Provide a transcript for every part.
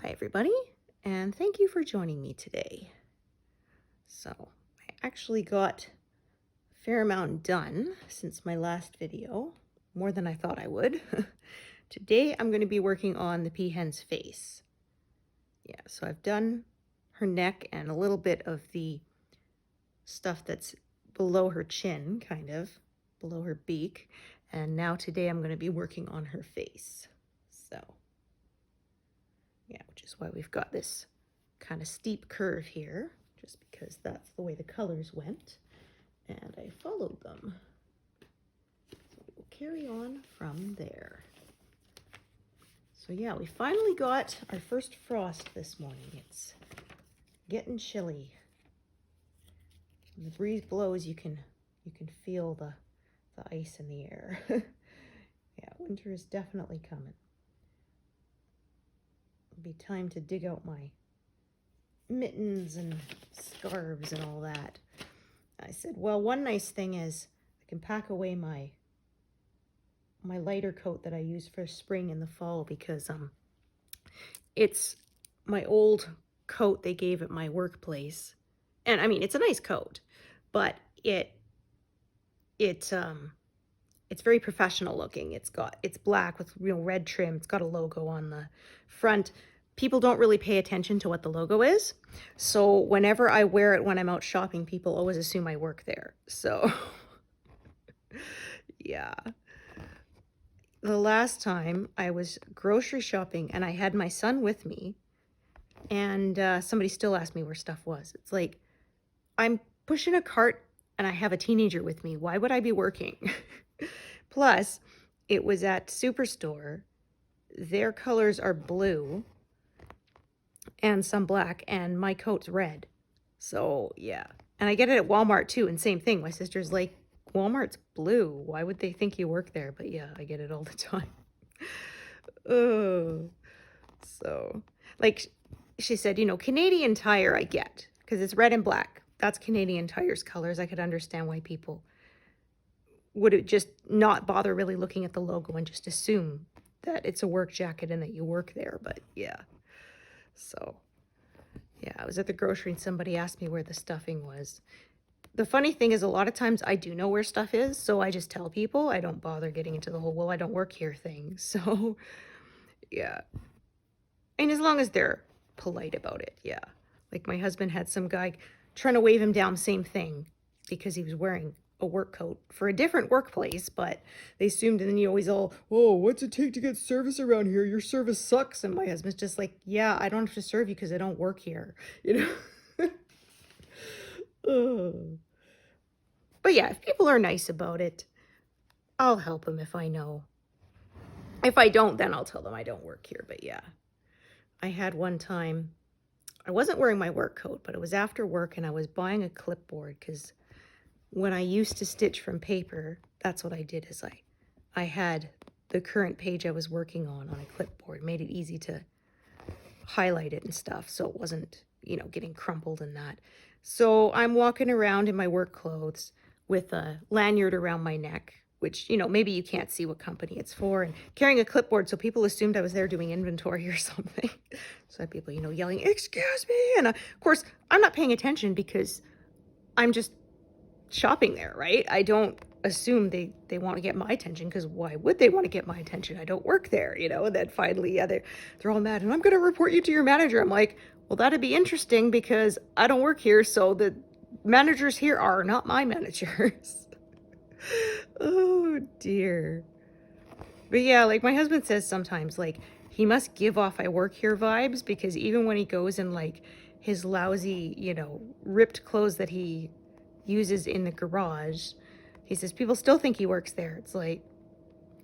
Hi everybody, and thank you for joining me today. So, I actually got a fair amount done since my last video, more than I thought I would. Today I'm going to be working on the peahen's face. Yeah, so I've done her neck and a little bit of the stuff that's below her chin, kind of, below her beak, and now today I'm going to be working on her face. So, yeah, which is why we've got this kind of steep curve here, just because that's the way the colors went, and I followed them. So we'll carry on from there. So yeah, we finally got our first frost this morning. It's getting chilly. When the breeze blows, you can feel the ice in the air. Yeah, winter is definitely coming. It'll be time to dig out my mittens and scarves and all that. I said, well, one nice thing is I can pack away my lighter coat that I use for spring and the fall, because it's my old coat they gave at my workplace. And I mean, it's a nice coat, but it's very professional looking. It's black with red trim. It's got a logo on the front. People don't really pay attention to what the logo is. So whenever I wear it when I'm out shopping, people always assume I work there. So yeah. The last time I was grocery shopping and I had my son with me, and somebody still asked me where stuff was. It's like, I'm pushing a cart and I have a teenager with me. Why would I be working? Plus, it was at Superstore. Their colors are blue and some black, and my coat's red. So yeah, and I get it at Walmart too, and same thing. My sister's like, Walmart's blue, why would they think you work there? But yeah, I get it all the time. Oh, so like she said, Canadian Tire I get, because it's red and black. That's Canadian Tire's colors. I could understand why people would just not bother really looking at the logo and just assume that it's a work jacket and that you work there. But yeah, so yeah, I was at the grocery and somebody asked me where the stuffing was. The funny thing is, a lot of times I do know where stuff is, so I just tell people. I don't bother getting into the whole, well, I don't work here thing. So yeah, and as long as they're polite about it, yeah. Like my husband had some guy trying to wave him down, same thing, because he was wearing a work coat for a different workplace, but they assumed, and then you always all, oh, what's it take to get service around here? Your service sucks. And my husband's just like, yeah, I don't have to serve you because I don't work here, Oh. But yeah, if people are nice about it, I'll help them if I know. If I don't, then I'll tell them I don't work here. But yeah, I had one time, I wasn't wearing my work coat, but it was after work and I was buying a clipboard, because when I used to stitch from paper, that's what I did, is I had the current page I was working on a clipboard, made it easy to highlight it and stuff, so it wasn't, getting crumpled and that. So I'm walking around in my work clothes with a lanyard around my neck, which, maybe you can't see what company it's for, and carrying a clipboard, so people assumed I was there doing inventory or something. So I had people, yelling, excuse me, and of course, I'm not paying attention because I'm just shopping there, right? I don't assume they want to get my attention, because why would they want to get my attention? I don't work there, and then finally, yeah, they're all mad, and I'm going to report you to your manager. I'm like, well, that'd be interesting because I don't work here, so the managers here are not my managers. Oh dear. But yeah, like my husband says sometimes, like, he must give off I work here vibes, because even when he goes in like his lousy, ripped clothes that he uses in the garage, he says people still think he works there. It's like,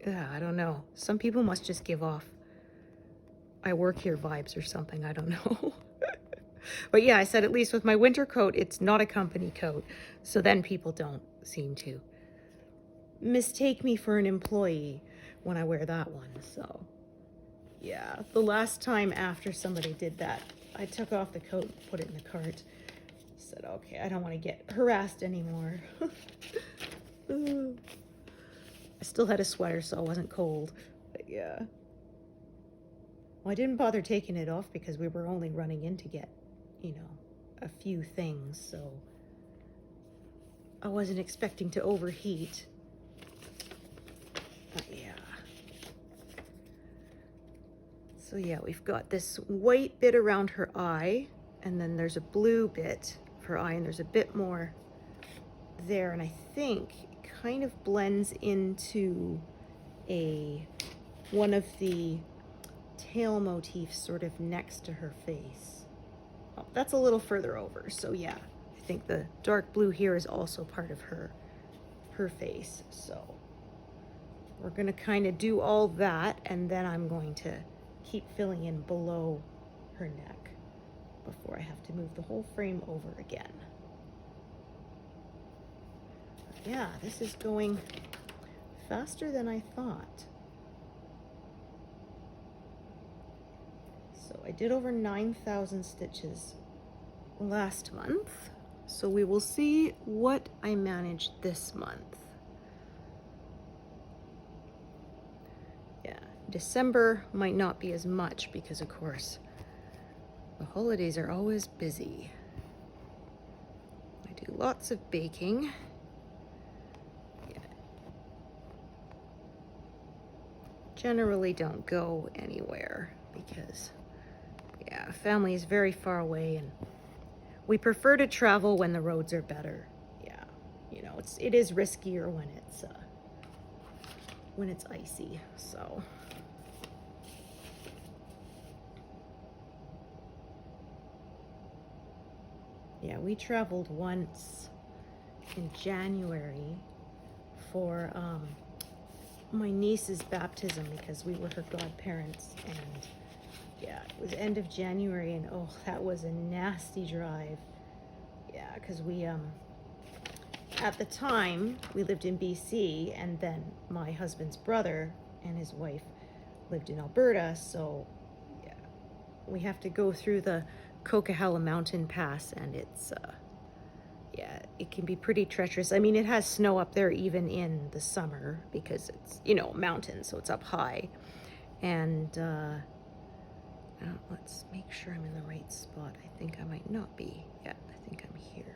I don't know. Some people must just give off I work here vibes or something. I don't know. But yeah, I said at least with my winter coat, it's not a company coat. So then people don't seem to mistake me for an employee when I wear that one. So yeah, the last time after somebody did that, I took off the coat and put it in the cart. Said, okay, I don't want to get harassed anymore. I still had a sweater, so I wasn't cold. But yeah. Well, I didn't bother taking it off because we were only running in to get, you know, a few things, so I wasn't expecting to overheat. But yeah. So yeah, we've got this white bit around her eye, and then there's a blue bit for her eye, and there's a bit more there, and I think it kind of blends into one of the tail motifs sort of next to her face. Oh, that's a little further over, so yeah, I think the dark blue here is also part of her face. So we're gonna kind of do all that, and then I'm going to keep filling in below her neck before I have to move the whole frame over again. Yeah, this is going faster than I thought. So I did over 9,000 stitches last month, so we will see what I managed this month. Yeah, December might not be as much because, of course, the holidays are always busy. I do lots of baking. Yeah. Generally don't go anywhere because, yeah, family is very far away, and we prefer to travel when the roads are better. Yeah, you know, it is riskier when it's icy, so. Yeah, we traveled once in January for my niece's baptism because we were her godparents, and yeah, it was end of January, and oh, that was a nasty drive. Yeah, because we at the time we lived in BC, and then my husband's brother and his wife lived in Alberta, so yeah, we have to go through the Coquihalla Mountain Pass, and it's yeah, it can be pretty treacherous. I mean, it has snow up there even in the summer because it's, you know, mountain, so it's up high. And let's make sure I'm in the right spot. I think I might not be. Yeah, I think I'm here.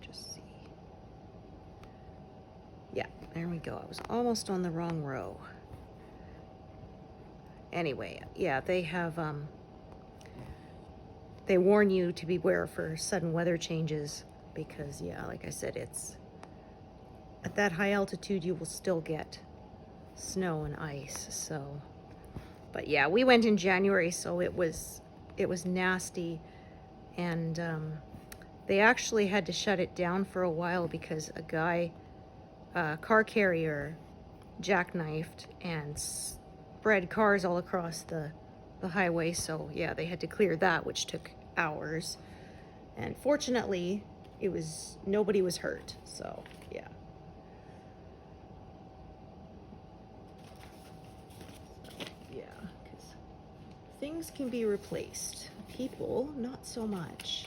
Just see. Yeah, there we go. I was almost on the wrong row. Anyway, yeah, they have they warn you to beware for sudden weather changes because, yeah, like I said, it's at that high altitude you will still get snow and ice. So, but yeah, we went in January, so it was nasty, and they actually had to shut it down for a while because a guy, car carrier, jackknifed and spread cars all across the highway. So yeah, they had to clear that, which took hours, and fortunately nobody was hurt, so yeah. So, yeah, because things can be replaced, people not so much.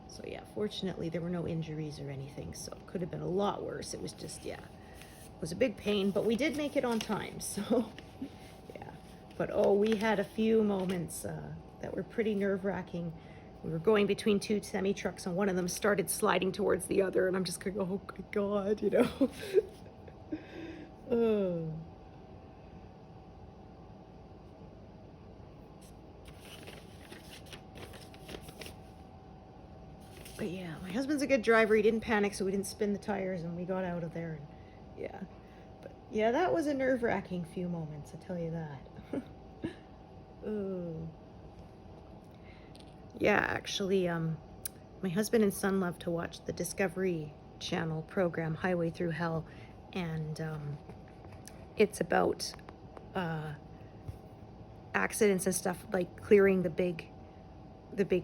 So yeah, fortunately there were no injuries or anything, so it could have been a lot worse. It was just, yeah, it was a big pain, but we did make it on time, so yeah. But oh, we had a few moments that were pretty nerve-wracking. We were going between two semi-trucks, and one of them started sliding towards the other, and I'm just going, oh my God, you know. Oh. But yeah, my husband's a good driver. He didn't panic, so we didn't spin the tires, and we got out of there. And yeah, but yeah, that was a nerve-wracking few moments, I tell you that. Oh. Yeah, actually, my husband and son love to watch the Discovery Channel program Highway Through Hell, and it's about accidents and stuff, like clearing the big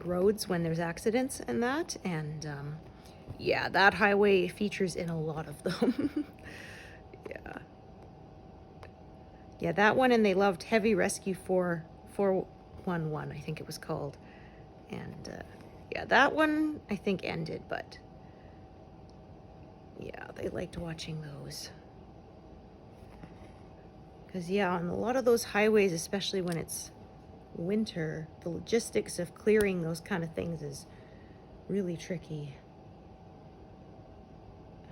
roads when there's accidents and that, and yeah, that highway features in a lot of them. Yeah, that one, and they loved Heavy Rescue 411, I think it was called. And yeah, that one I think ended, but yeah, they liked watching those. Because yeah, on a lot of those highways, especially when it's winter, the logistics of clearing those kind of things is really tricky.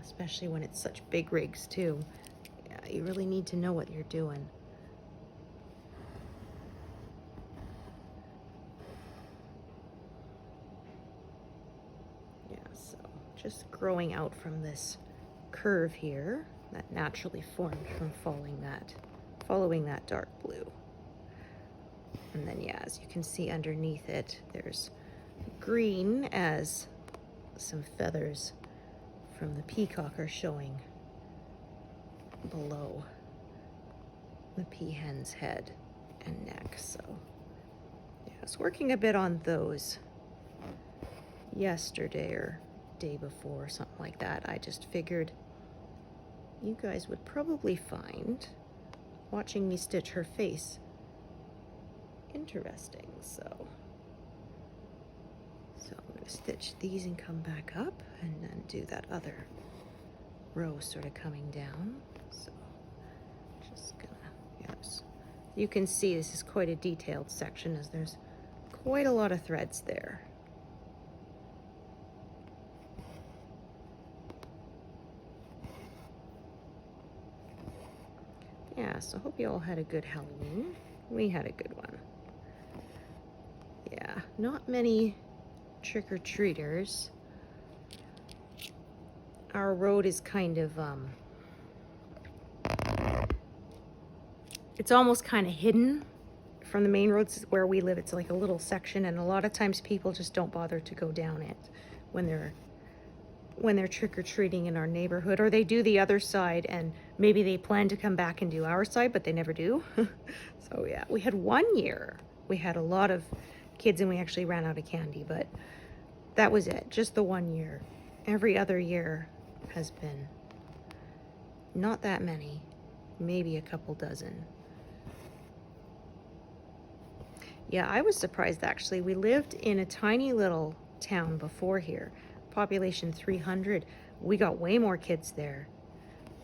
Especially when it's such big rigs too. Yeah, you really need to know what you're doing. Yeah, so just growing out from this curve here that naturally formed from following that dark blue. And then yeah, as you can see underneath it, there's green as some feathers from the peacock are showing below the peahen's head and neck. So yeah, I was working a bit on those yesterday or day before, something like that. I just figured you guys would probably find watching me stitch her face interesting. So I'm going to stitch these and come back up and then do that other row sort of coming down. So just gonna, yes. You can see this is quite a detailed section as there's quite a lot of threads there. Yeah, so hope you all had a good Halloween. We had a good one. Yeah, not many trick-or-treaters. Our road is kind of, it's almost kind of hidden from the main roads where we live. It's like a little section, and a lot of times people just don't bother to go down it when they're trick-or-treating in our neighborhood, or they do the other side and maybe they plan to come back and do our side, but they never do. So yeah, we had one year, we had a lot of kids and we actually ran out of candy, but that was it, just the one year. Every other year has been not that many, maybe a couple dozen. Yeah, I was surprised actually. We lived in a tiny little town before here, population 300. We got way more kids there.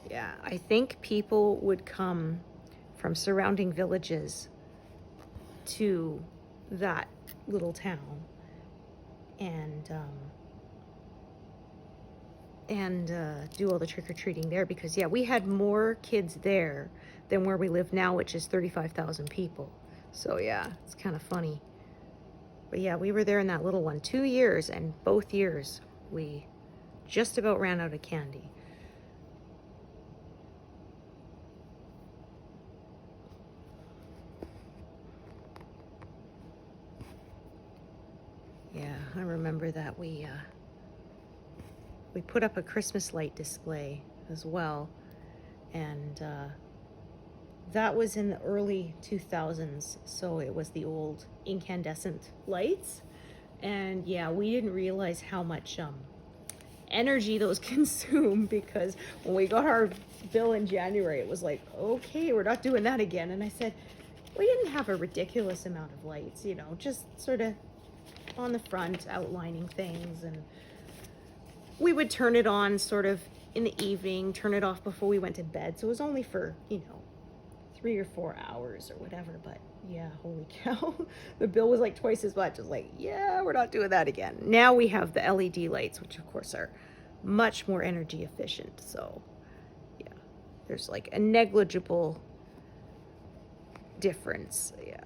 Yeah, I think people would come from surrounding villages to that little town and do all the trick-or-treating there, because yeah, we had more kids there than where we live now, which is 35,000 people. So yeah, it's kind of funny. But yeah, we were there in that little one 2 years, and both years we just about ran out of candy. Yeah, I remember that we put up a Christmas light display as well, and that was in the early 2000s, so it was the old incandescent lights. And yeah, we didn't realize how much energy those consume, because when we got our bill in January, it was like, okay, we're not doing that again. And I said, we didn't have a ridiculous amount of lights, you know, just sort of on the front outlining things, and we would turn it on sort of in the evening, turn it off before we went to bed. So it was only for, you know, 3 or 4 hours or whatever. But yeah, holy cow, the bill was like twice as much. I was like, yeah, we're not doing that again. Now we have the LED lights, which of course are much more energy efficient. So yeah, there's like a negligible difference. Yeah.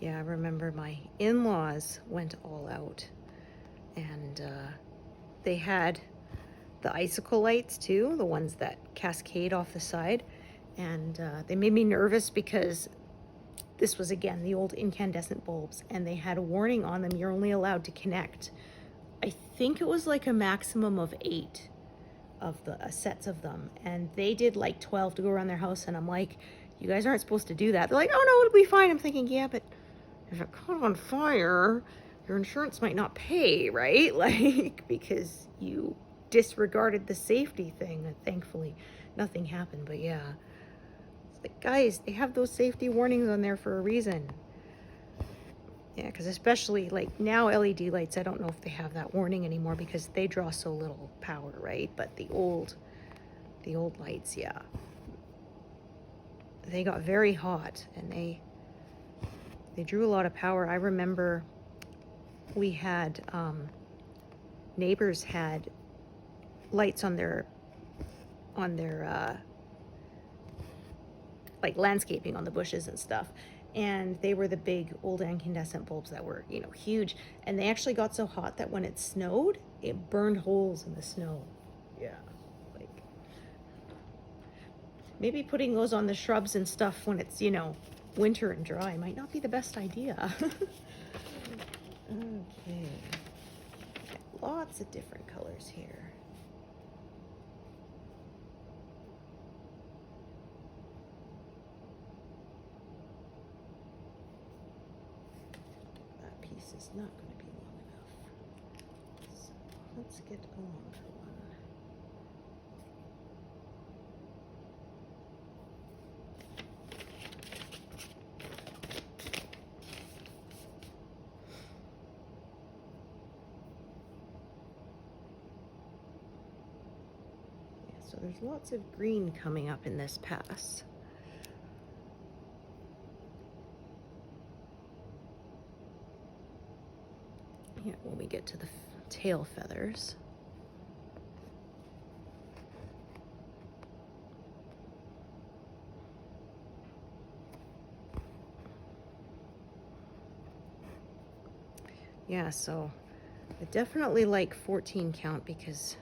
Yeah, I remember my in-laws went all out, and they had the icicle lights too, the ones that cascade off the side, and they made me nervous because this was, again, the old incandescent bulbs, and they had a warning on them, you're only allowed to connect, I think it was like a maximum of 8 of the sets of them, and they did like 12 to go around their house, and I'm like, you guys aren't supposed to do that. They're like, oh no, it'll be fine. I'm thinking, yeah, but if it caught on fire, your insurance might not pay, right? Like, because you disregarded the safety thing. Thankfully, nothing happened, but yeah. Like, guys, they have those safety warnings on there for a reason. Yeah, because especially like now LED lights, I don't know if they have that warning anymore because they draw so little power, right? But the old lights, yeah, they got very hot and they drew a lot of power. I remember we had neighbors had lights on their like landscaping on the bushes and stuff, and they were the big old incandescent bulbs that were, you know, huge, and they actually got so hot that when it snowed, it burned holes in the snow. Yeah, like maybe putting those on the shrubs and stuff when it's, you know, winter and dry might not be the best idea. Okay, lots of different colors here. Is not going to be long enough. So let's get a longer one. Yeah, so there's lots of green coming up in this pass. Yeah, when we get to the tail feathers. Yeah, so I definitely like 14 count because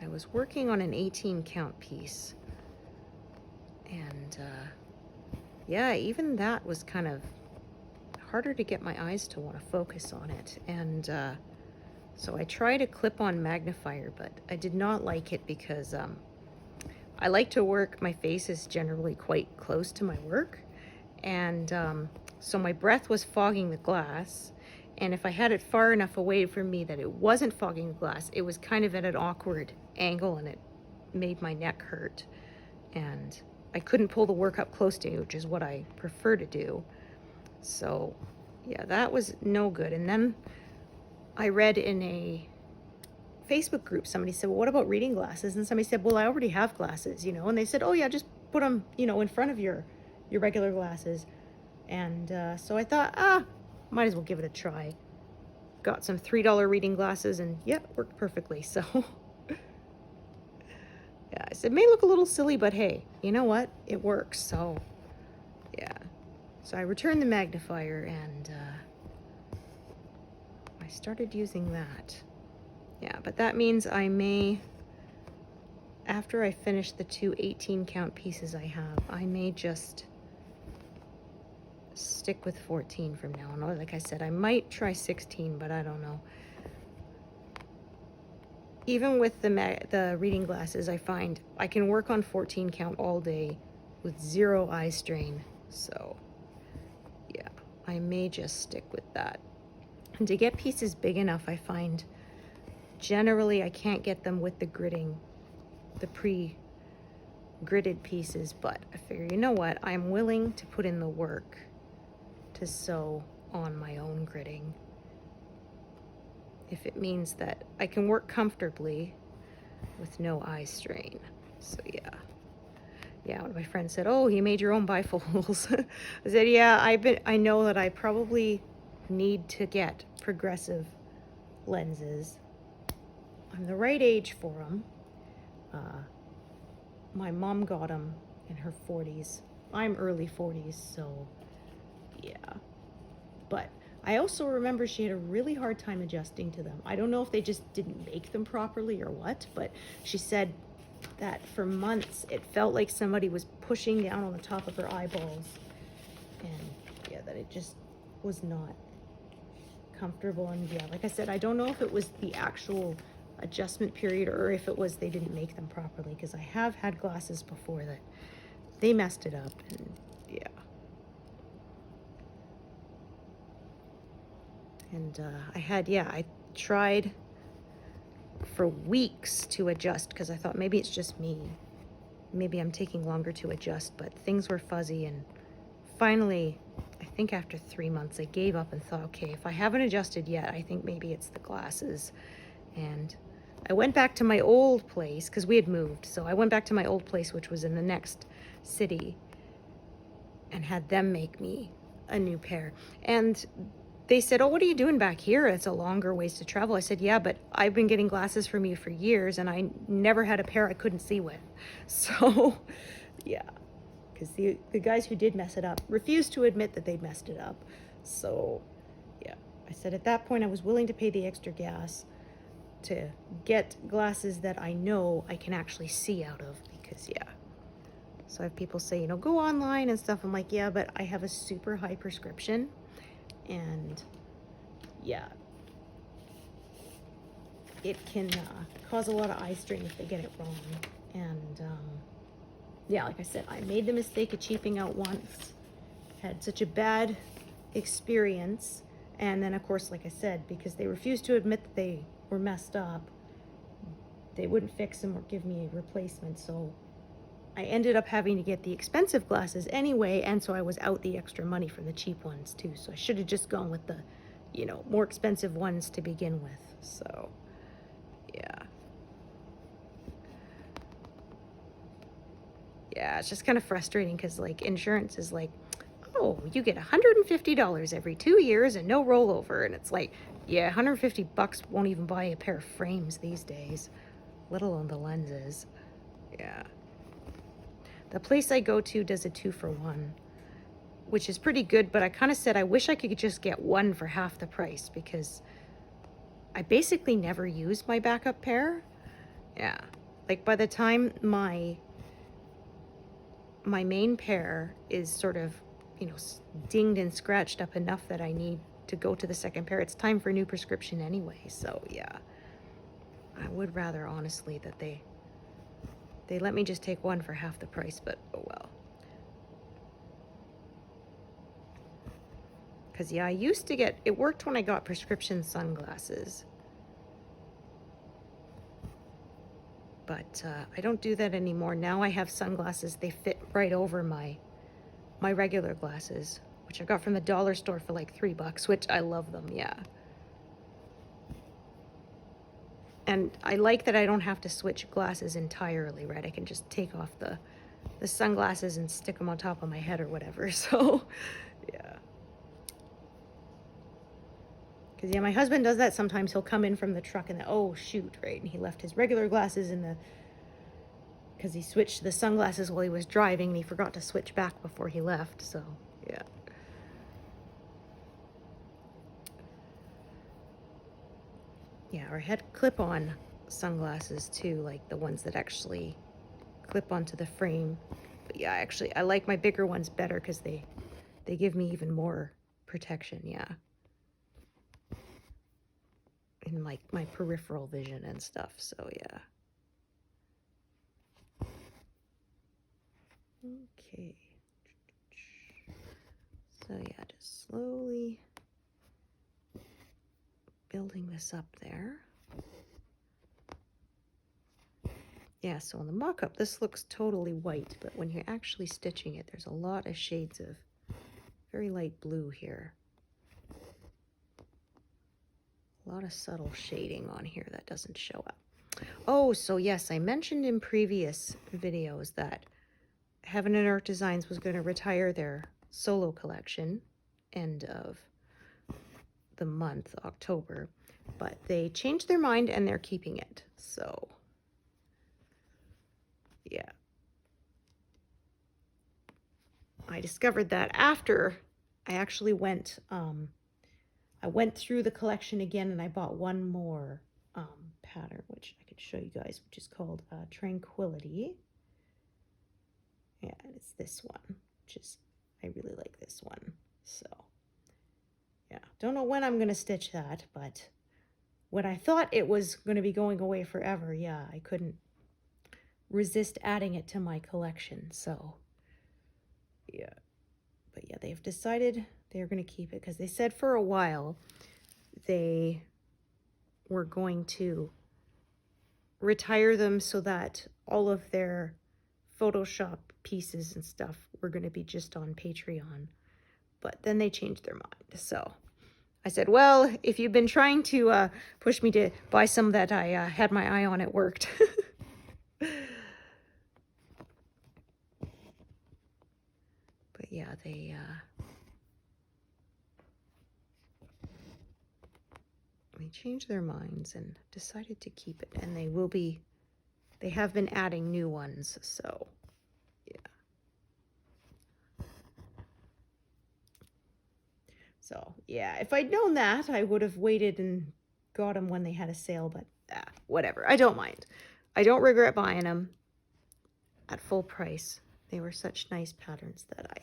I was working on an 18 count piece. And yeah, even that was kind of harder to get my eyes to want to focus on it. And so I tried a clip-on magnifier, but I did not like it because I like to work, my face is generally quite close to my work, and so my breath was fogging the glass, and if I had it far enough away from me that it wasn't fogging the glass, it was kind of at an awkward angle and it made my neck hurt, and I couldn't pull the work up close to me, which is what I prefer to do. So yeah, that was no good. And then I read in a Facebook group, somebody said, well, what about reading glasses? And somebody said, well, I already have glasses, you know, and they said, oh yeah, just put them, you know, in front of your regular glasses. And so I thought, might as well give it a try. Got some $3 reading glasses and yeah, worked perfectly. So yeah, I said, may look a little silly, but hey, you know what? It works. So yeah. So I returned the magnifier and I started using that. Yeah, but that means I may, after I finish the two 18 count pieces I have, I may just stick with 14 from now on. Or like I said, I might try 16, but I don't know. Even with the reading glasses, I find I can work on 14 count all day with zero eye strain. So yeah, I may just stick with that. And to get pieces big enough, I find generally I can't get them with the gridding, the pre-gridded pieces, but I figure, you know what, I'm willing to put in the work to sew on my own gridding if it means that I can work comfortably with no eye strain. So yeah. Yeah, one of my friends said, oh, you made your own bifocals. I said, yeah, I know that I probably need to get progressive lenses. I'm the right age for them. My mom got them in her 40s. I'm early 40s, so yeah. But I also remember she had a really hard time adjusting to them. I don't know if they just didn't make them properly or what, but she said that for months it felt like somebody was pushing down on the top of her eyeballs. And yeah, that it just was not comfortable. And yeah, like I said, I don't know if it was the actual adjustment period or if it was they didn't make them properly, because I have had glasses before that they messed it up. And yeah. And I tried for weeks to adjust because I thought maybe it's just me. maybe I'm taking longer to adjust, but things were fuzzy, and finally, I think after 3 months, I gave up and thought, okay, if I haven't adjusted yet, I think maybe it's the glasses. And I went back to my old place, because we had moved, so I went back to my old place, which was in the next city, and had them make me a new pair. And they said, oh, what are you doing back here? It's a longer ways to travel. I said, yeah, but I've been getting glasses from you for years, and I never had a pair I couldn't see with. So, yeah, because the guys who did mess it up refused to admit that they'd messed it up. So, yeah, I said at that point I was willing to pay the extra gas to get glasses that I know I can actually see out of, because, yeah. So I have people say, you know, go online and stuff. I'm like, yeah, but I have a super high prescription. And yeah, it can cause a lot of eye strain if they get it wrong. And yeah, like I said, I made the mistake of cheaping out once, had such a bad experience. And then, of course, like I said, because they refused to admit that they were messed up, they wouldn't fix them or give me a replacement. So I ended up having to get the expensive glasses anyway, and so I was out the extra money for the cheap ones too. So I should have just gone with the, you know, more expensive ones to begin with. So, yeah. Yeah, it's just kind of frustrating because, like, insurance is like, oh, you get $150 every 2 years and no rollover. And it's like, yeah, $150 won't even buy a pair of frames these days, let alone the lenses. Yeah. The place I go to does a 2-for-1, which is pretty good, but I kind of said I wish I could just get one for half the price, because I basically never use my backup pair. Yeah. Like, by the time my main pair is sort of, you know, dinged and scratched up enough that I need to go to the second pair, it's time for a new prescription anyway. So, yeah. I would rather, honestly, that they let me just take one for half the price, but oh well. Because, yeah, I used to get, it worked when I got prescription sunglasses. But I don't do that anymore. Now I have sunglasses, they fit right over my regular glasses, which I got from the dollar store for like $3, which I love them, yeah. And I like that I don't have to switch glasses entirely, right? I can just take off the sunglasses and stick them on top of my head or whatever. So, yeah. Because, yeah, my husband does that sometimes. He'll come in from the truck and, oh, shoot, right? And he left his regular glasses in the, because he switched the sunglasses while he was driving, and he forgot to switch back before he left. So, yeah. Yeah, or I had clip-on sunglasses too, like the ones that actually clip onto the frame. But yeah, actually, I like my bigger ones better because they give me even more protection, yeah. In like my peripheral vision and stuff, so yeah. Okay. So yeah, just slowly building this up there. Yeah, so on the mock-up, this looks totally white, but when you're actually stitching it, there's a lot of shades of very light blue here. A lot of subtle shading on here that doesn't show up. Oh, so yes, I mentioned in previous videos that Heaven and Earth Designs was going to retire their solo collection end of the month, October, but they changed their mind and they're keeping it. So, yeah. I discovered that after I actually went, I went through the collection again and I bought one more pattern, which I could show you guys, which is called Tranquility. Yeah, and it's this one, which is, I really like this one. So, yeah, don't know when I'm going to stitch that, but when I thought it was going to be going away forever, yeah, I couldn't resist adding it to my collection. So, yeah. But yeah, they've decided they're going to keep it because they said for a while they were going to retire them so that all of their Photoshop pieces and stuff were going to be just on Patreon, but then they changed their mind. So I said, well, if you've been trying to push me to buy some that I had my eye on, it worked. But yeah, they changed their minds and decided to keep it, and they have been adding new ones, so yeah. So yeah, if I'd known that, I would have waited and got them when they had a sale, but whatever. I don't mind. I don't regret buying them at full price. They were such nice patterns that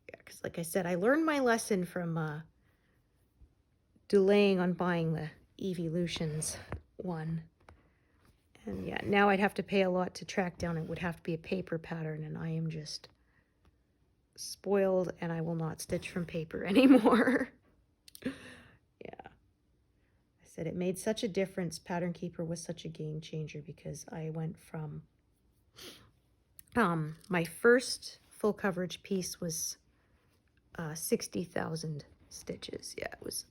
yeah, because like I said, I learned my lesson from delaying on buying the Evolutions one. And yeah, now I'd have to pay a lot to track down. It would have to be a paper pattern, and I am just spoiled, and I will not stitch from paper anymore. Yeah. I said it made such a difference. Pattern Keeper was such a game changer because I went from my first full coverage piece was 60,000 stitches. Yeah, it was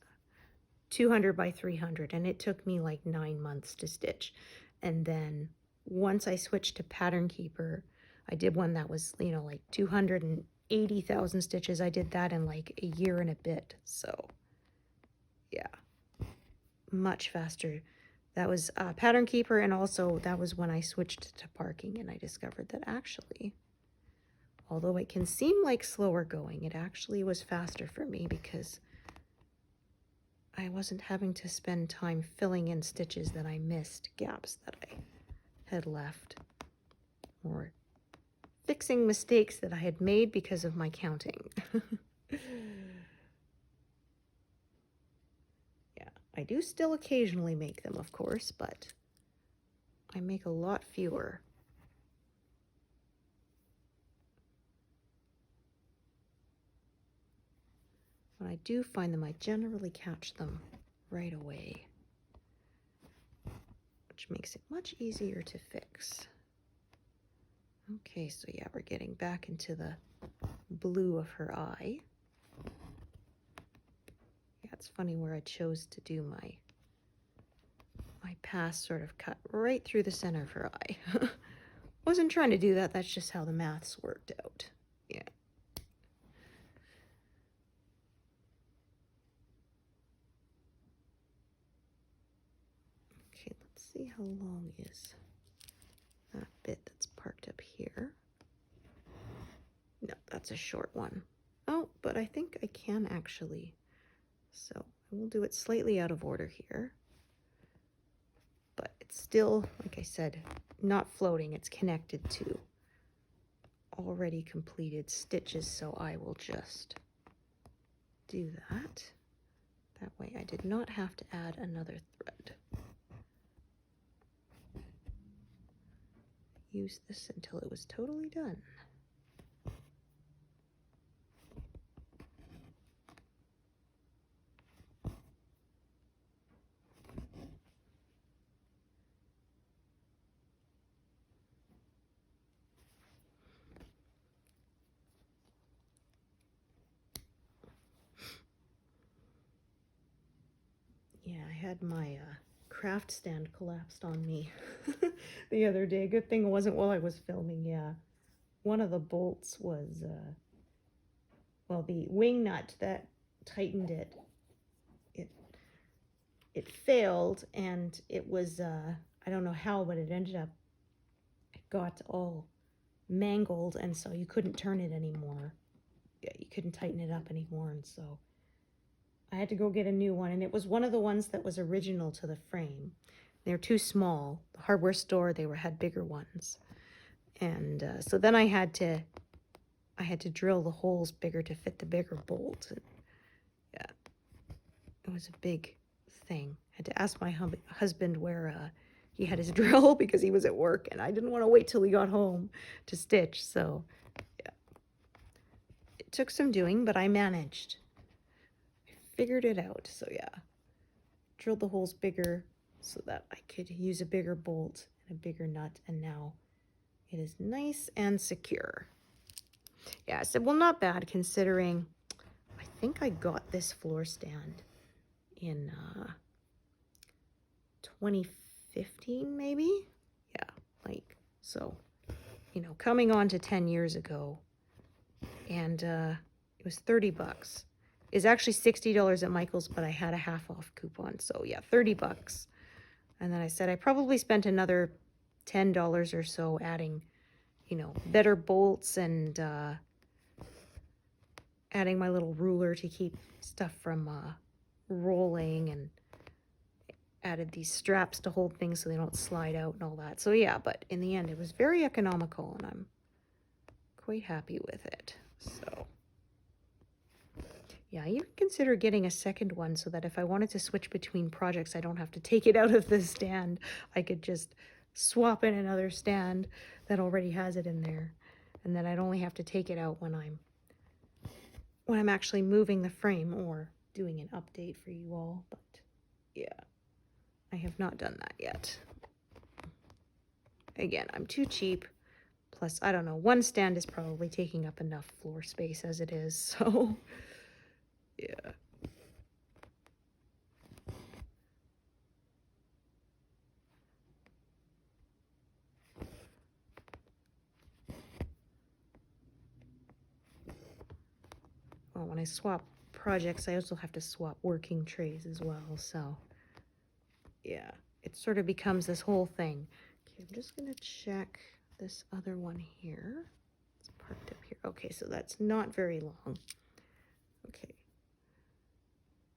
200 by 300, and it took me like 9 months to stitch. And then once I switched to Pattern Keeper, I did one that was, you know, like 280,000 stitches. I did that in like a year and a bit. So yeah, much faster. That was Pattern Keeper, and also that was when I switched to parking, and I discovered that actually, although it can seem like slower going, it actually was faster for me because I wasn't having to spend time filling in stitches that I missed, gaps that I had left, or fixing mistakes that I had made because of my counting. Yeah, I do still occasionally make them, of course, but I make a lot fewer. When I do find them, I generally catch them right away, which makes it much easier to fix. Okay, so yeah, we're getting back into the blue of her eye. Yeah, it's funny where I chose to do my pass sort of cut right through the center of her eye. Wasn't trying to do that, that's just how the maths worked out. Yeah. Okay, let's see how long is that bit that's parked up here. No, that's a short one. Oh, but I think I can actually. So I will do it slightly out of order here. But it's still, like I said, not floating. It's connected to already completed stitches, so I will just do that. That way I did not have to add another thread. Use this until it was totally done. Yeah, I had my craft stand collapsed on me the other day. Good thing it wasn't while I was filming. Yeah, one of the bolts was, well, the wing nut that tightened it, it failed, and it was, I don't know how, but it ended up, it got all mangled, and so you couldn't turn it anymore. Yeah, you couldn't tighten it up anymore, and so I had to go get a new one, and it was one of the ones that was original to the frame. They're too small. The hardware store, had bigger ones. And so then I had to drill the holes bigger to fit the bigger bolt. And, yeah, it was a big thing. I had to ask my husband where he had his drill because he was at work, and I didn't want to wait till he got home to stitch. So yeah, it took some doing, but I managed. Figured it out. So yeah, drilled the holes bigger so that I could use a bigger bolt and a bigger nut, and now It is nice and secure. Yeah, I said, well, not bad considering I think I got this floor stand in 2015 maybe. Yeah, like, so, you know, coming on to 10 years ago, and it was 30 bucks. It's actually $60 at Michael's, but I had a half off coupon, so yeah, 30 bucks. And then I said I probably spent another $10 or so adding, you know, better bolts and adding my little ruler to keep stuff from rolling, and added these straps to hold things so they don't slide out and all that. So yeah, but in the end it was very economical and I'm quite happy with it. So yeah, I even consider getting a second one so that if I wanted to switch between projects, I don't have to take it out of the stand. I could just swap in another stand that already has it in there. And then I'd only have to take it out when I'm actually moving the frame or doing an update for you all. But yeah, I have not done that yet. Again, I'm too cheap. Plus, I don't know, one stand is probably taking up enough floor space as it is, so yeah. Well, when I swap projects, I also have to swap working trays as well, so yeah, it sort of becomes this whole thing. Okay, I'm just gonna check this other one here. It's parked up here. Okay, so that's not very long. Okay.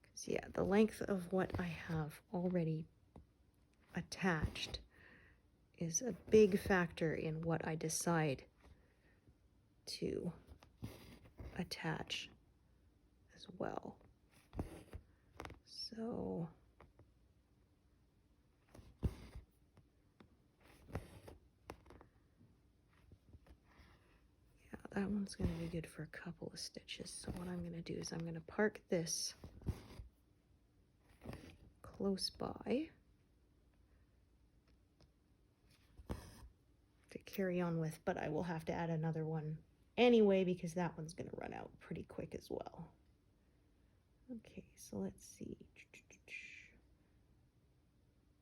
Because yeah, the length of what I have already attached is a big factor in what I decide to attach as well. So yeah, that one's going to be good for a couple of stitches. So what I'm going to do is I'm going to park this close by to carry on with, but I will have to add another one anyway because that one's going to run out pretty quick as well. Okay, so let's see.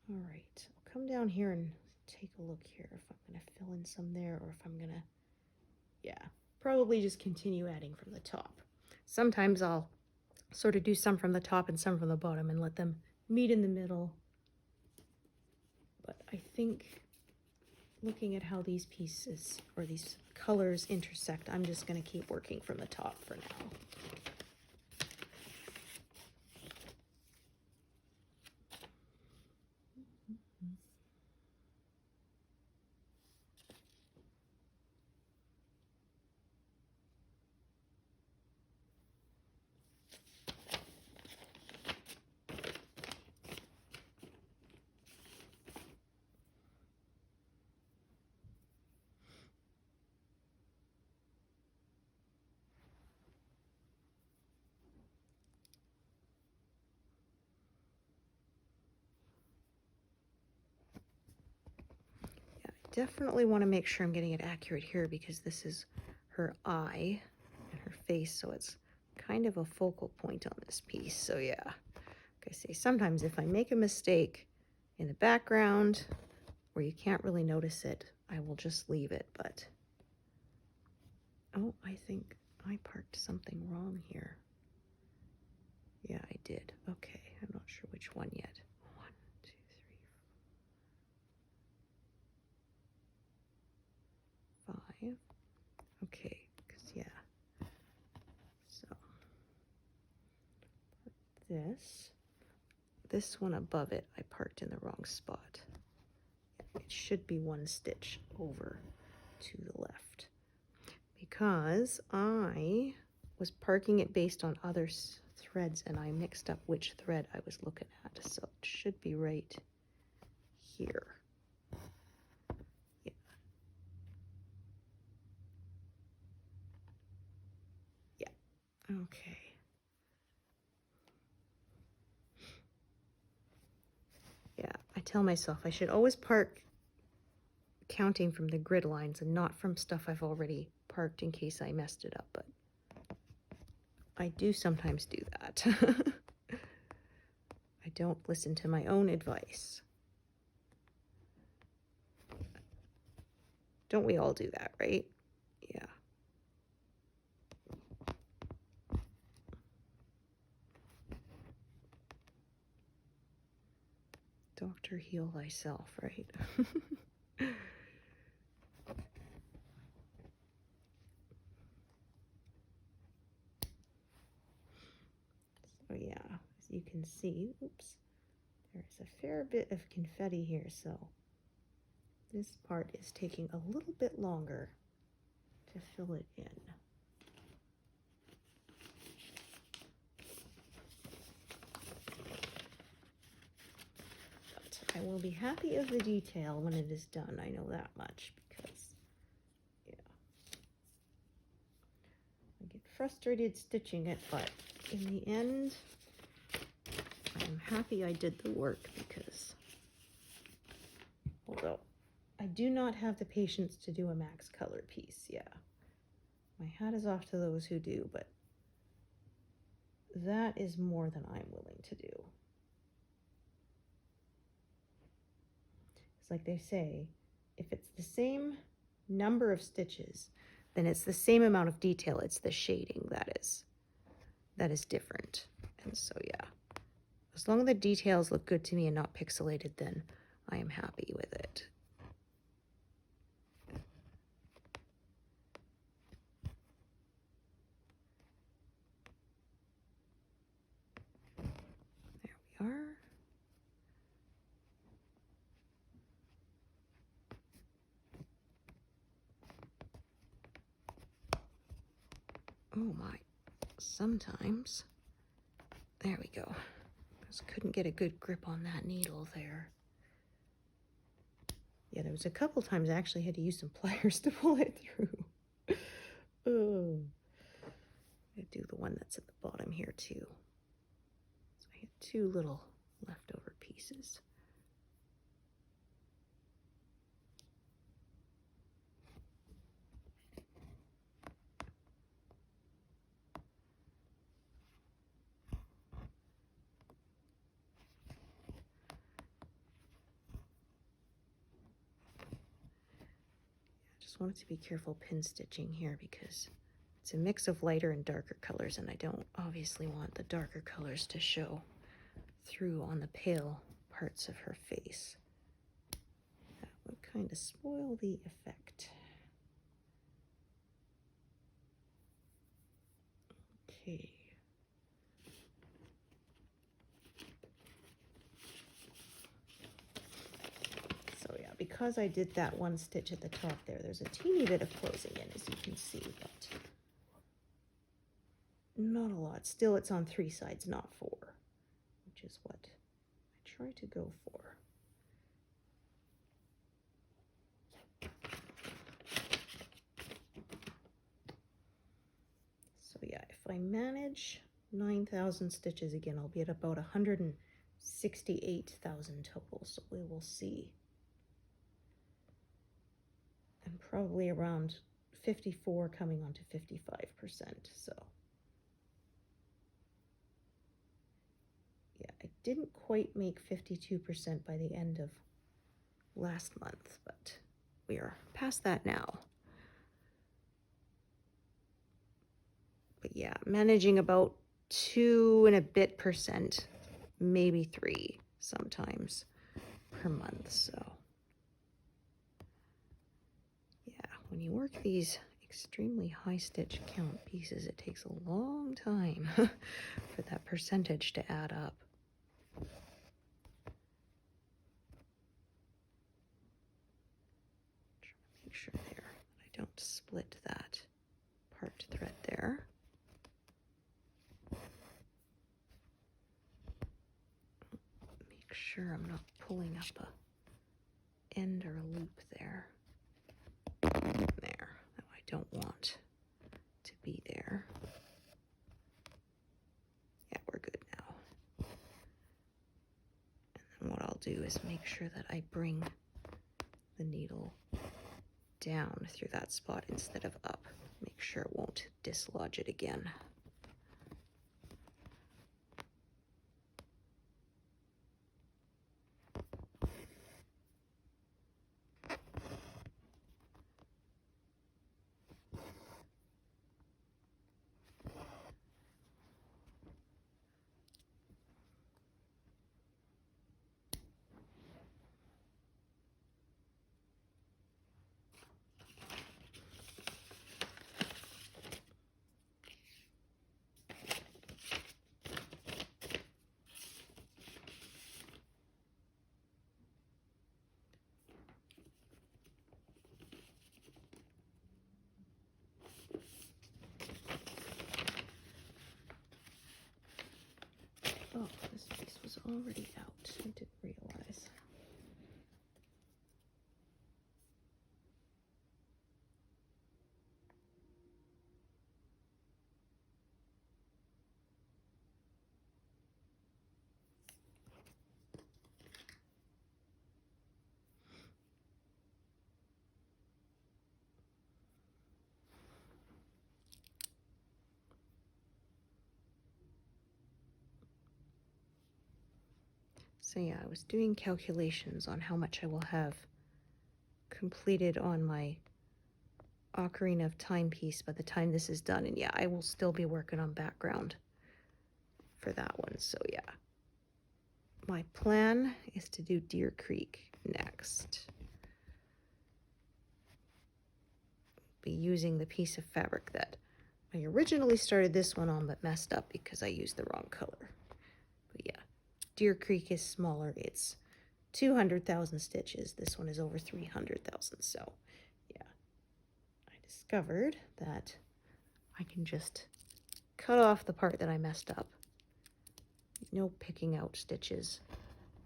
All right, I'll come down here and take a look here if I'm going to fill in some there or if I'm going to, yeah, probably just continue adding from the top. Sometimes I'll sort of do some from the top and some from the bottom and let them meet in the middle. But I think looking at how these pieces or these colors intersect, I'm just going to keep working from the top for now. Definitely want to make sure I'm getting it accurate here because this is her eye and her face, so it's kind of a focal point on this piece. So yeah, like I say, sometimes if I make a mistake in the background where you can't really notice it, I will just leave it. But oh, I think I parked something wrong here. Yeah, I did. Okay, I'm not sure which one yet. 1, 2, 3, 5. Okay, because yeah. So this one above it, I parked in the wrong spot. It should be one stitch over to the left because I was parking it based on other threads and I mixed up which thread I was looking at. So it should be right here. Yeah. Yeah. Okay. I tell myself I should always counting from the grid lines and not from stuff I've already parked in case I messed it up, but I do sometimes do that. I don't listen to my own advice. Don't we all do that, right? Yeah. Doctor, heal thyself, right? So yeah, as you can see, oops, there's a fair bit of confetti here, so this part is taking a little bit longer to fill it in. But I will be happy of the detail when it is done, I know that much, because, yeah. I get frustrated stitching it, but in the end, I'm happy I did the work because, although I do not have the patience to do a max color piece, yeah. My hat is off to those who do, but that is more than I'm willing to do. It's like they say, if it's the same number of stitches, then it's the same amount of detail. It's the shading that is different. And so, yeah, as long as the details look good to me and not pixelated, then I am happy with it. There we are. Oh my, sometimes. There we go. Just couldn't get a good grip on that needle there. Yeah, there was a couple times I actually had to use some pliers to pull it through. Oh. I do the one that's at the bottom here too. So I had two little leftover pieces. Wanted to be careful pin stitching here because it's a mix of lighter and darker colors, and I don't obviously want the darker colors to show through on the pale parts of her face. That would kind of spoil the effect. Okay. So yeah, because I did that one stitch at the top there, there's a teeny bit of closing in, as you can see, but not a lot. Still, it's on 3 sides, not 4, which is what I try to go for. So yeah, if I manage 9,000 stitches again, I'll be at about 168,000 total, so we will see. And probably around 54 coming on to 55%, so. Yeah, I didn't quite make 52% by the end of last month, but we are past that now. But yeah, managing about 2 and a bit %, maybe 3 sometimes per month, so. Yeah, when you work these extremely high stitch count pieces, it takes a long time for that percentage to add up. Make sure there that I don't split that part thread there. Make sure I'm not pulling up a end or a loop there. There, that I don't want to be there. Yeah, we're good now. And then what I'll do is make sure that I bring the needle down through that spot instead of up. Make sure it won't dislodge it again. Oh, this piece was already out. I didn't realize. So yeah, I was doing calculations on how much I will have completed on my Ocarina of Time piece by the time this is done. And yeah, I will still be working on background for that one. So yeah, my plan is to do Deer Creek next. Be using the piece of fabric that I originally started this one on but messed up because I used the wrong color. But yeah, Deer Creek is smaller. It's 200,000 stitches. This one is over 300,000. So yeah, I discovered that I can just cut off the part that I messed up. No picking out stitches,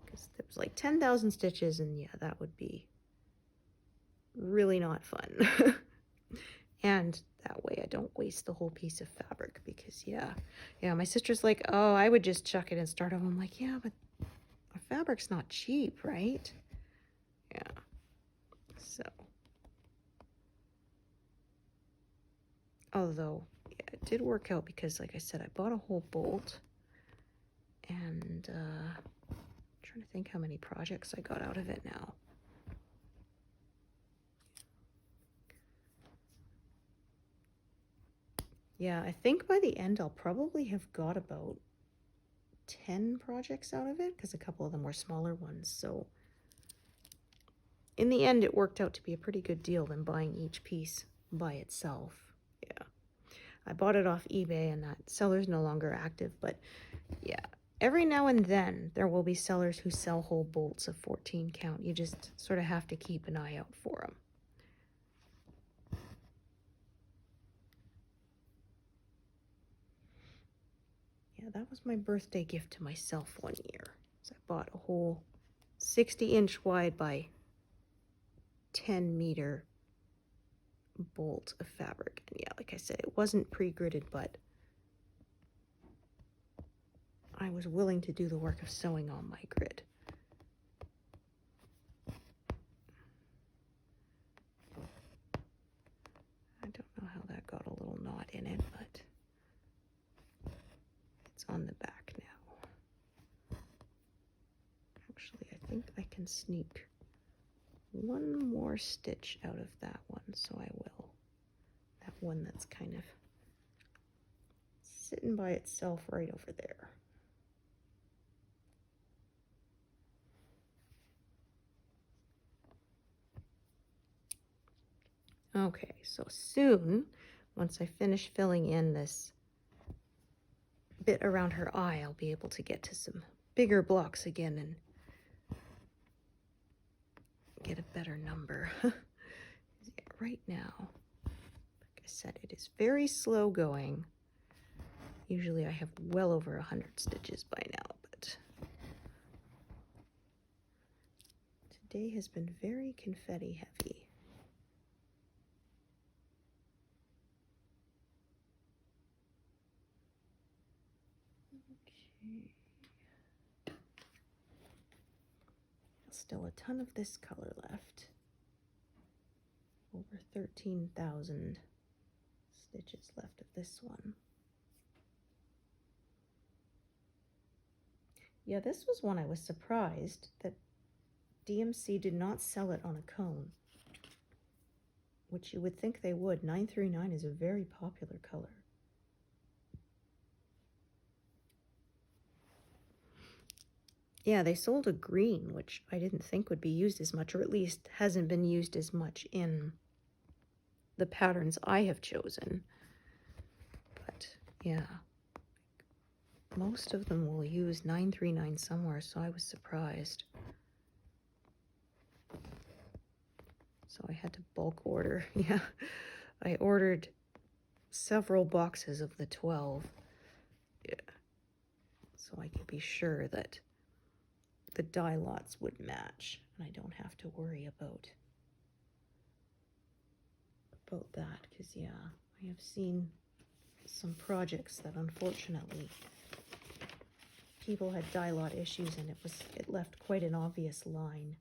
because there was like 10,000 stitches, and yeah, that would be really not fun. And that way I don't waste the whole piece of fabric, because yeah, my sister's like, oh, I would just chuck it and start over. I'm like, yeah, but our fabric's not cheap, right? Yeah. So, although yeah, it did work out, because like I said, I bought a whole bolt, and I'm trying to think how many projects I got out of it now. Yeah, I think by the end I'll probably have got about 10 projects out of it, because a couple of them were smaller ones. So in the end, it worked out to be a pretty good deal than buying each piece by itself. Yeah, I bought it off eBay, and that seller's no longer active. But yeah, every now and then there will be sellers who sell whole bolts of 14 count. You just sort of have to keep an eye out for them. Yeah, that was my birthday gift to myself one year. So I bought a whole 60-inch wide by 10-meter bolt of fabric. And yeah, like I said, it wasn't pre-gridded, but I was willing to do the work of sewing on my grid. I don't know how that got a little knot in it, but it's on the back now. Actually, I think I can sneak one more stitch out of that one, so I will. That one that's kind of sitting by itself right over there. Okay, so soon, once I finish filling in this bit around her eye, I'll be able to get to some bigger blocks again and get a better number. Yeah, right now, like I said, it is very slow going. Usually I have well over 100 stitches by now, but today has been very confetti heavy. Okay. Still a ton of this color left. over 13,000 stitches left of this one. Yeah, this was one I was surprised that DMC did not sell it on a cone, which you would think they would. 939 is a very popular color. Yeah, they sold a green, which I didn't think would be used as much, or at least hasn't been used as much in the patterns I have chosen. But yeah, most of them will use 939 somewhere, so I was surprised. So I had to bulk order. Yeah, I ordered several boxes of the 12. Yeah, so I could be sure that the dye lots would match, and I don't have to worry about that, because yeah, I have seen some projects that unfortunately people had dye lot issues, and it left quite an obvious line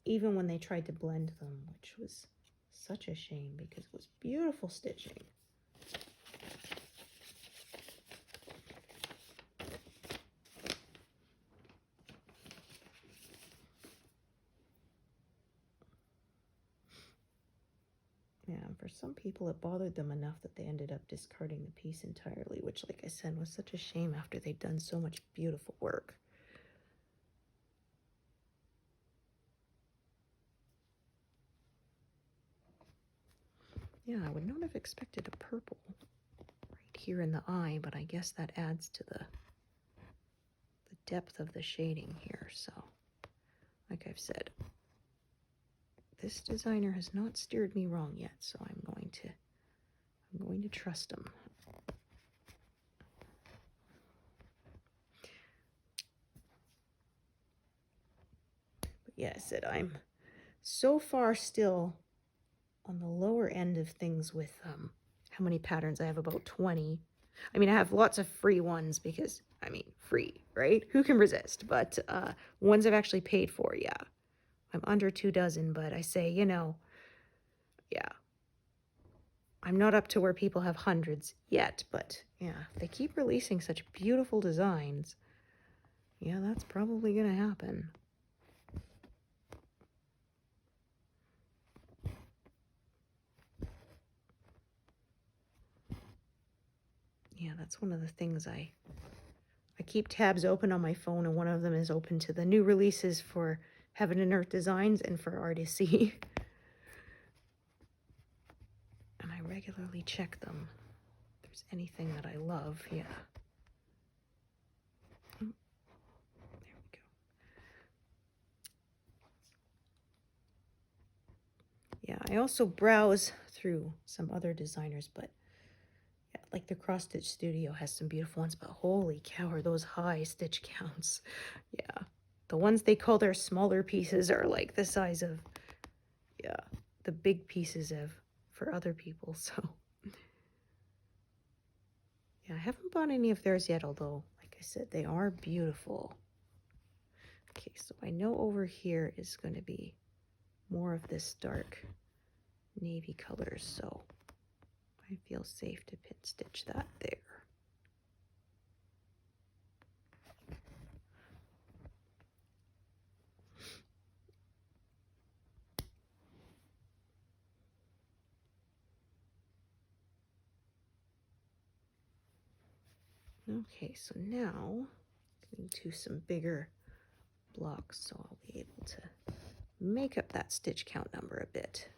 even when they tried to blend them, which was such a shame because it was beautiful stitching. Yeah, and for some people it bothered them enough that they ended up discarding the piece entirely, which, like I said, was such a shame after they'd done so much beautiful work. Yeah, I would not have expected a purple right here in the eye, but I guess that adds to the depth of the shading here. So, like I've said, this designer has not steered me wrong yet, so I'm going to trust him. But yeah, I said I'm so far still on the lower end of things with how many patterns. I have about 20. I mean, I have lots of free ones because, I mean, free, right? Who can resist? But ones I've actually paid for, yeah. I'm under 2 dozen, but I say, you know, yeah. I'm not up to where people have hundreds yet, but yeah, if they keep releasing such beautiful designs, yeah, that's probably going to happen. Yeah, that's one of the things I keep tabs open on my phone, and one of them is open to the new releases for Heaven and Earth Designs and for Artisy. And I regularly check them. If there's anything that I love, yeah. Oh, there we go. Yeah, I also browse through some other designers, but yeah, like the Cross Stitch Studio has some beautiful ones, but holy cow, are those high stitch counts. Yeah, the ones they call their smaller pieces are like the size of, yeah, the big pieces for other people, so. Yeah, I haven't bought any of theirs yet, although, like I said, they are beautiful. Okay, so I know over here is going to be more of this dark navy color, so I feel safe to pin stitch that there. Okay, so now getting to some bigger blocks, so I'll be able to make up that stitch count number a bit.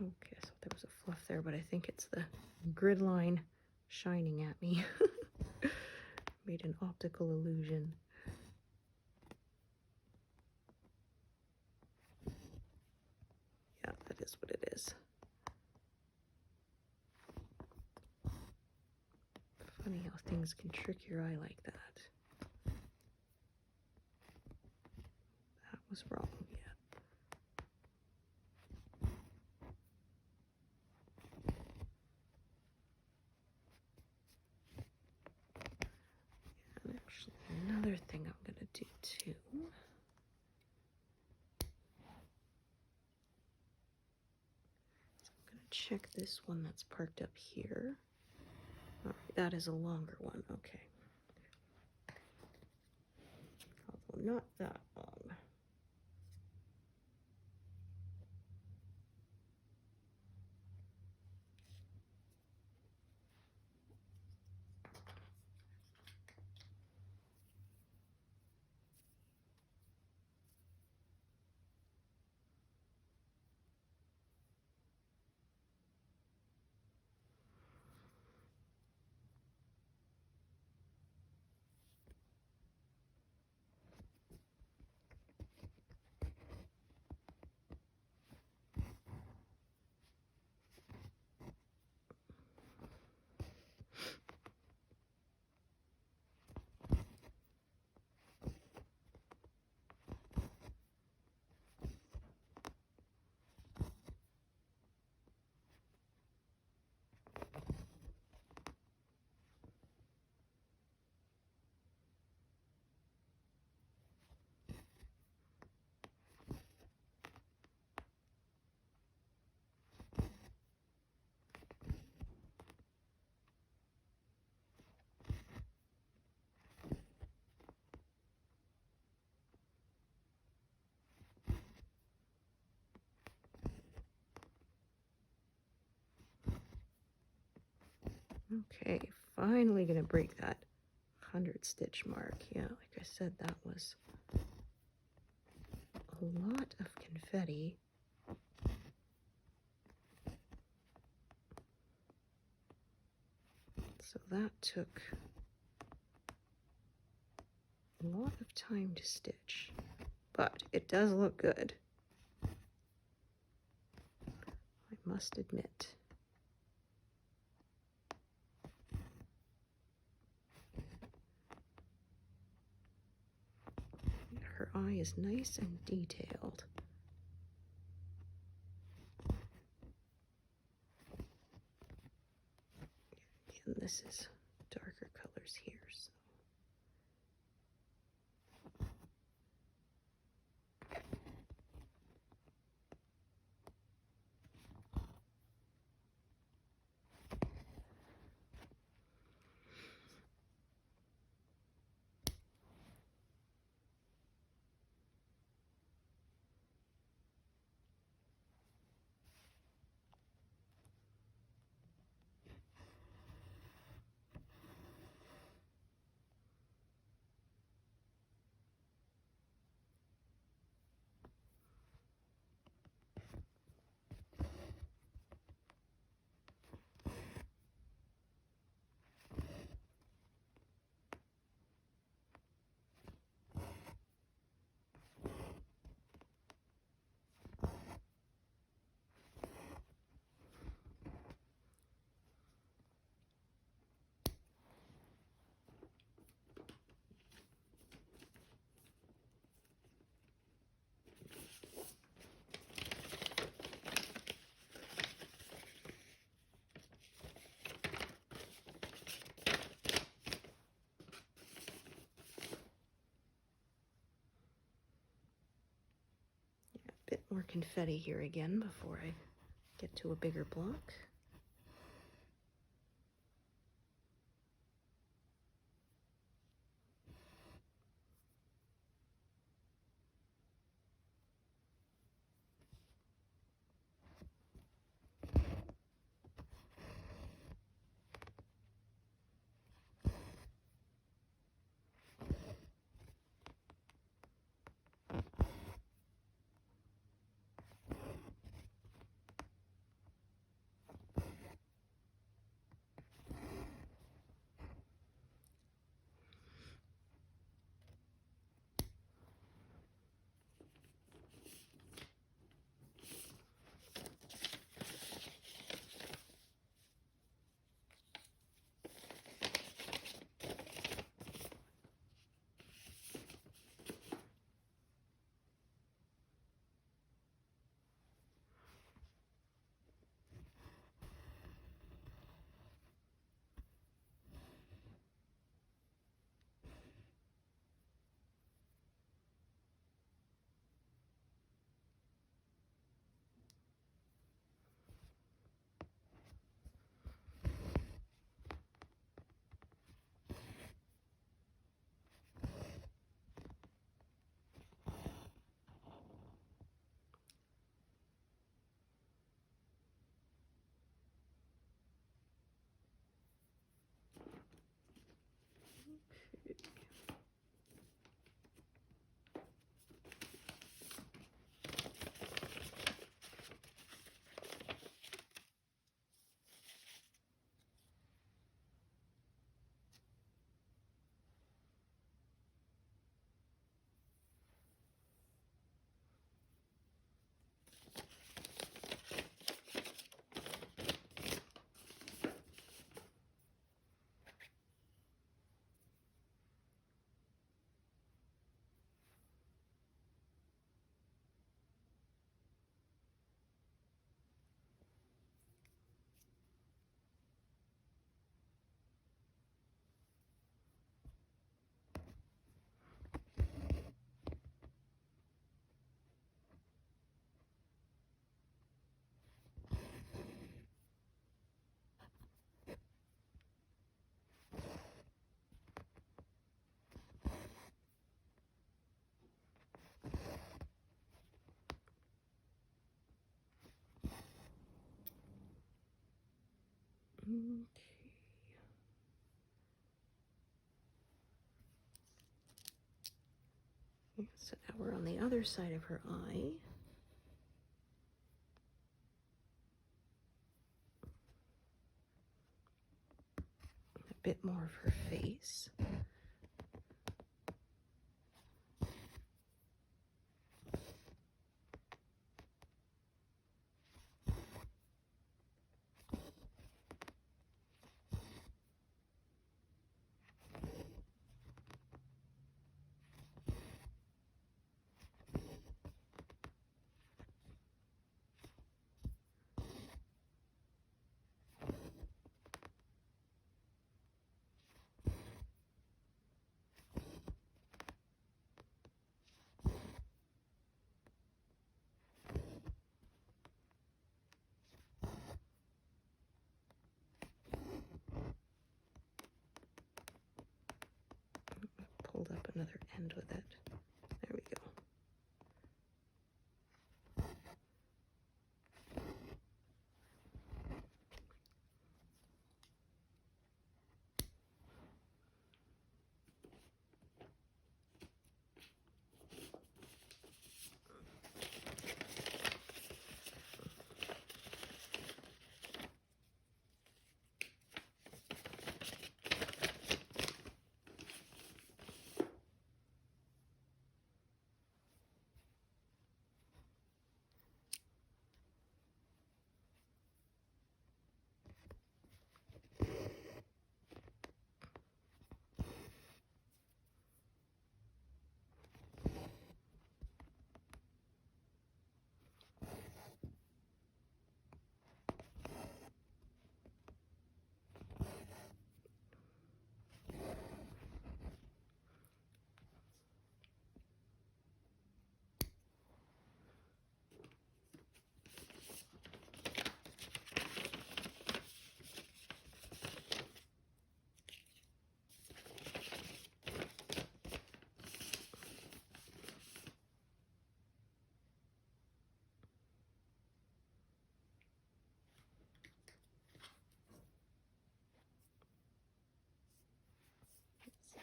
Okay, so there was a fluff there, but I think it's the grid line shining at me. Made an optical illusion. Yeah, that is what it is. Funny how things can trick your eye like that. That was wrong, yeah. And actually, another thing I'm gonna do too. So I'm gonna check this one that's parked up here. All right, that is a longer one, okay. Although not that long. Okay, finally gonna break that 100 stitch mark. Yeah, like I said, that was a lot of confetti. So that took a lot of time to stitch, but it does look good, I must admit. Her eye is nice and detailed. And this is darker colors here, so. Bit more confetti here again before I get to a bigger block. So now we're on the other side of her eye. A bit more of her face. Pulled up another end with it. There we go.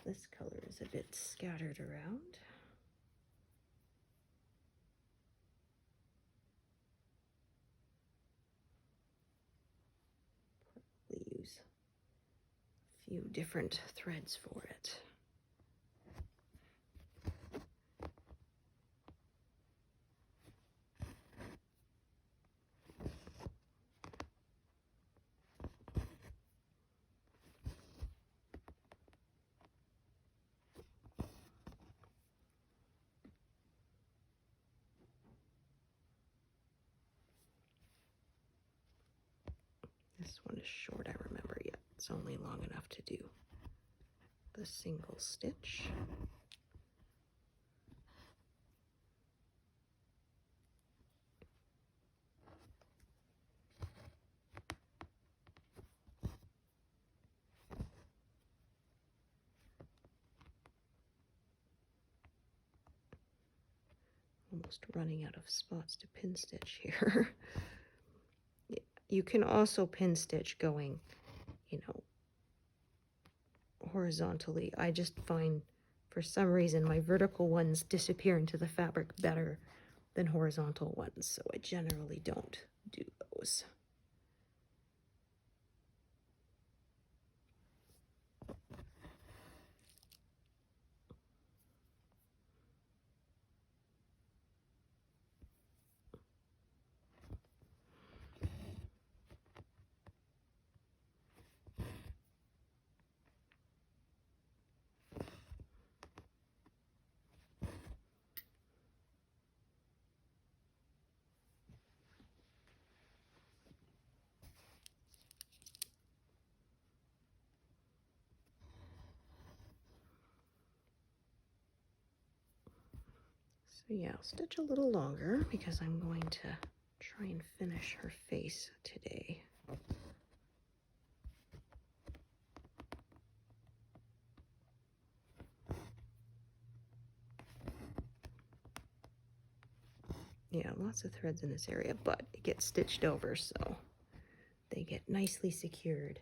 This color is a bit scattered around. Probably use a few different threads for it. This one is short, I remember. Yeah, it's only long enough to do the single stitch. Almost running out of spots to pin stitch here. You can also pin stitch going, you know, horizontally. I just find for some reason my vertical ones disappear into the fabric better than horizontal ones, so I generally don't do those. So yeah, I'll stitch a little longer because I'm going to try and finish her face today. Yeah, lots of threads in this area, but it gets stitched over, so they get nicely secured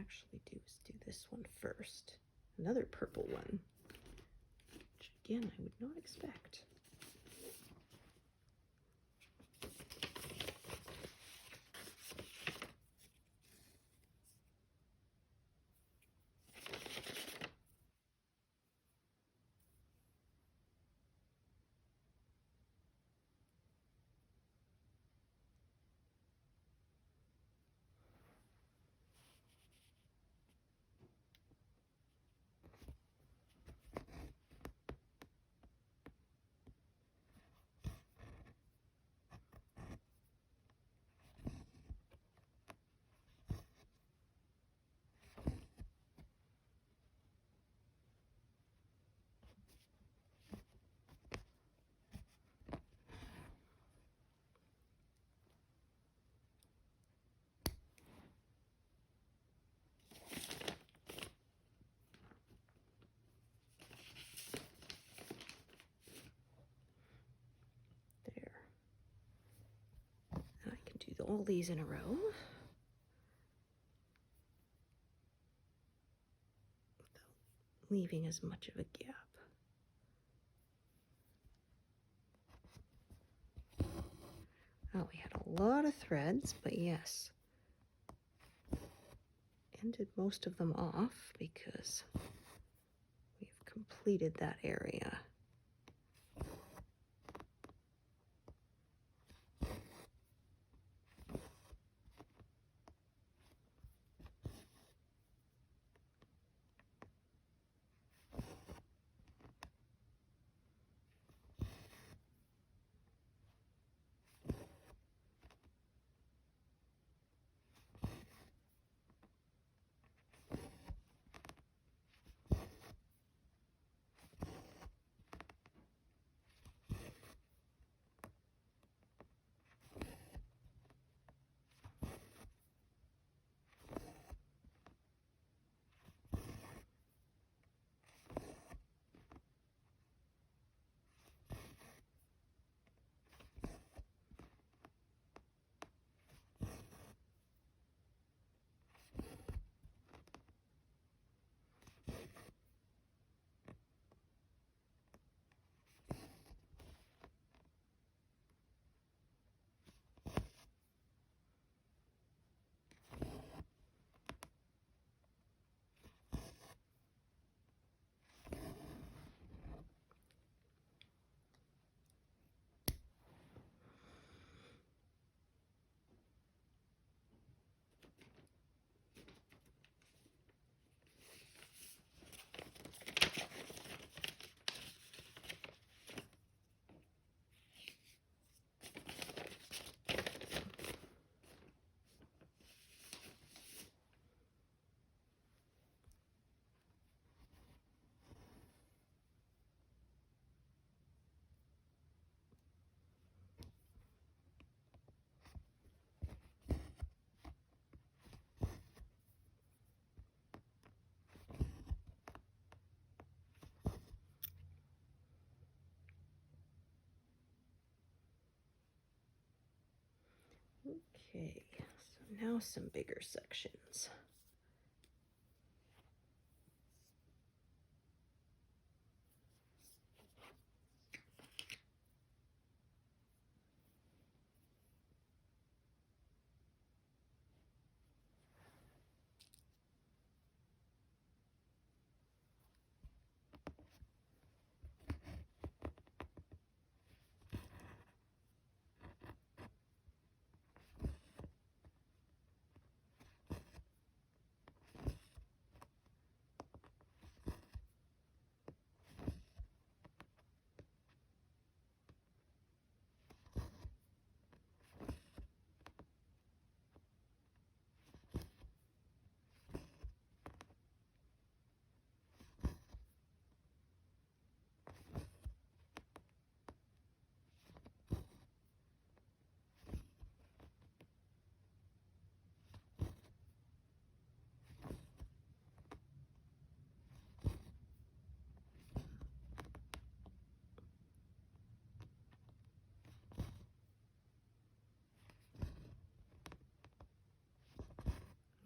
actually do is do this one first. Another purple one, which again I would not expect. All these in a row without leaving as much of a gap. Oh, we had a lot of threads, but yes, ended most of them off because we've completed that area. Okay, so now some bigger sections.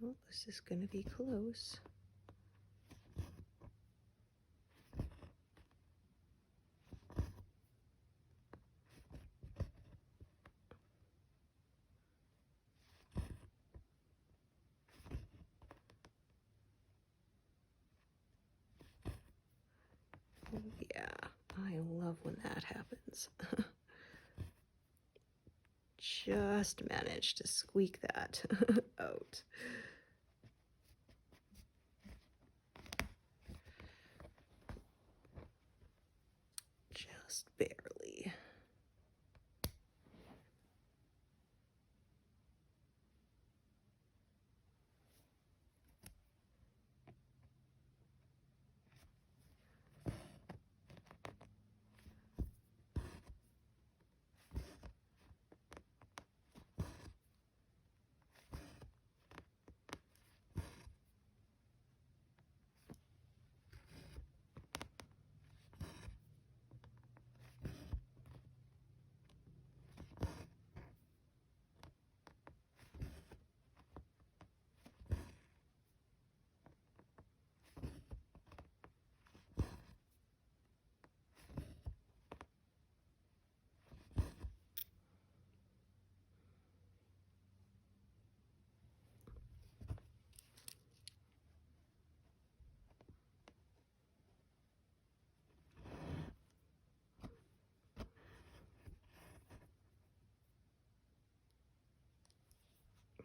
Oh, this is going to be close. Yeah, I love when that happens. Just managed to squeak that out. Just barely.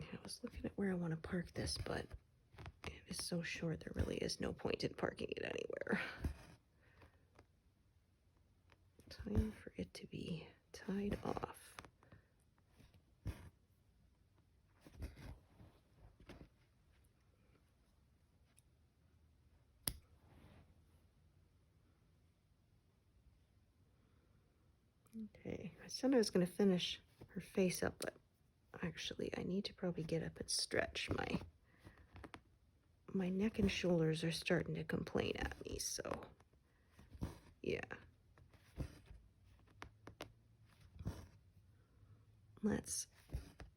I was looking at where I want to park this, but it is so short there really is no point in parking it anywhere. Time for it to be tied off. Okay, I said I was going to finish her face up, but actually I need to probably get up and stretch. My neck and shoulders are starting to complain at me, so yeah. Let's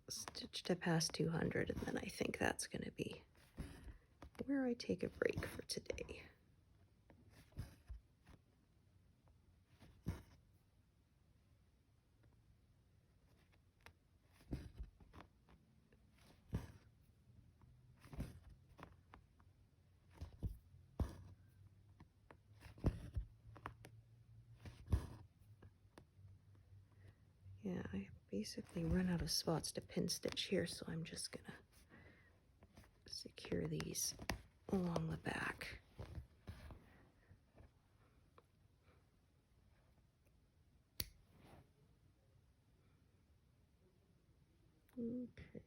stitch to past 200, and then I think that's going to be where I take a break for today. Yeah, I basically run out of spots to pin stitch here, so I'm just gonna secure these along the back. Okay.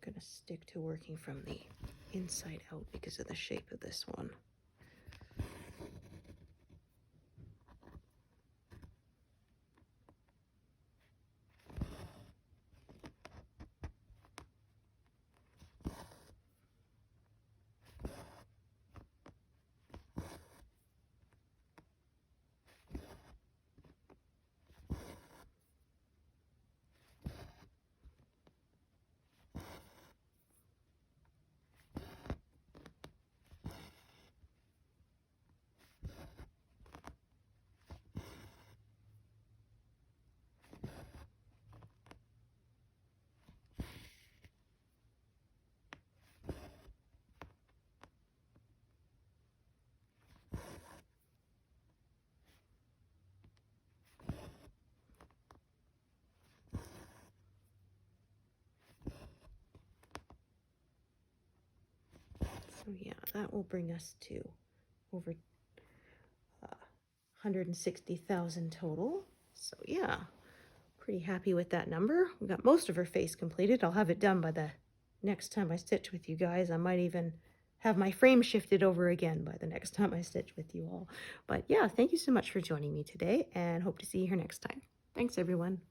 I'm going to stick to working from the inside out because of the shape of this one. So yeah, that will bring us to over 160,000 total. So yeah, Pretty happy with that number. We got most of her face completed. I'll have it done by the next time I stitch with you guys. I might even have my frame shifted over again by the next time I stitch with you all. But yeah, thank you so much for joining me today, and hope to see you here next time. Thanks, everyone.